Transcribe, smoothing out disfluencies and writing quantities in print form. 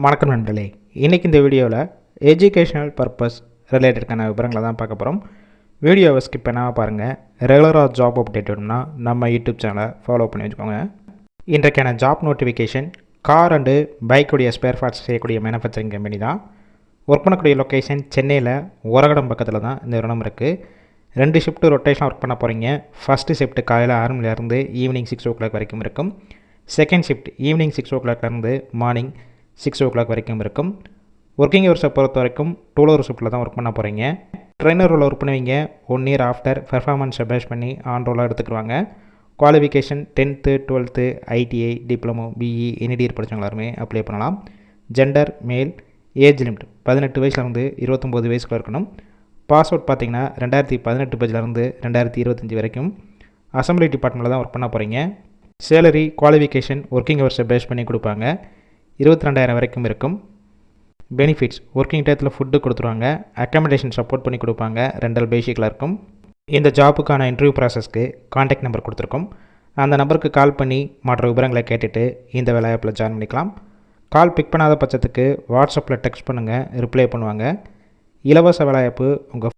வணக்கம் நண்பர்களே, இன்றைக்கி இந்த வீடியோவில் எஜுகேஷனல் பர்பஸ் ரிலேட்டடான விவரங்களை தான் பார்க்க போகிறோம். வீடியோவை ஸ்கிப் பண்ணாமல் பாருங்கள். ரெகுலராக ஜாப் அப்டேட் வேணும்னா நம்ம யூடியூப் சேனலை ஃபாலோ பண்ணி வச்சுக்கோங்க. இன்றைக்கான ஜாப் நோட்டிஃபிகேஷன் கார் அண்டு பைக்குடைய ஸ்பேர் பார்ட்ஸ் செய்யக்கூடிய மேனுஃபேக்சரிங் கம்பெனி தான். ஒர்க் பண்ணக்கூடிய லொக்கேஷன் சென்னையில் ஒரகடம் பக்கத்தில் தான் இந்த நிறுவனம் இருக்குது. 2 ஷிஃப்ட்டு ரொட்டேஷனாக ஒர்க் பண்ண போகிறீங்க. ஃபஸ்ட்டு ஷிஃப்ட் காலையில் 6 மணிலேருந்து ஈவினிங் 6 o'clock வரைக்கும் இருக்கும். செகண்ட் ஷிஃப்ட் ஈவினிங் 6 o'clockலேருந்து மார்னிங் 6 o'clock வரைக்கும் இருக்கும். ஒர்க்கிங் ஹவர்ஸை பொறுத்த வரைக்கும் 12 hour ஷிஃப்ட்டில் தான் ஒர்க் பண்ண போகிறீங்க. ட்ரெயினர் ரோல் ஒர்க் பண்ணுவீங்க. 1 year ஆஃப்டர் பெர்ஃபார்மன்ஸை பேஸ் பண்ணி ஆன் ரோலாக எடுத்துக்குவாங்க. Qualification 10th 12th ITI diploma BE NED படித்தவங்க எல்லாருமே அப்ளை பண்ணலாம். ஜெண்டர் மேல். ஏஜ் லிமிட் 18 வயசுலேருந்து 29 வயசுக்குள்ள இருக்கணும். பாஸ்அவுட் பார்த்தீங்கன்னா 2018 பேஜ்லேருந்து 2025 வரைக்கும். அசம்பிளி டிபார்ட்மெண்ட்டில் தான் ஒர்க் பண்ண போகிறீங்க. சேலரி குவாலிஃபிகேஷன் ஒர்க்கிங் ஹவர்ஸை பேஸ் பண்ணி கொடுப்பாங்க. 22,000 வரைக்கும் இருக்கும். பெனிஃபிட்ஸ் ஒர்க்கிங் டயத்தில் ஃபுட்டு கொடுத்துருவாங்க. அக்காமடேஷன் சப்போர்ட் பண்ணி கொடுப்பாங்க. ரெண்டல் பேசிக்கில் இருக்கும். இந்த ஜாப்புக்கான இன்டர்வியூ ப்ராசஸ்க்கு கான்டாக்ட் நம்பர் கொடுத்துருக்கோம். அந்த நம்பருக்கு கால் பண்ணி மற்ற விவரங்களை கேட்டுட்டு இந்த வேலைவாய்ப்பில் ஜாயின் பண்ணிக்கலாம். கால் பிக் பண்ணாத பட்சத்துக்கு வாட்ஸ்அப்பில் டெக்ஸ்ட் பண்ணுங்கள், ரிப்ளை பண்ணுவாங்க. இலவச வேலைவாய்ப்பு உங்கள்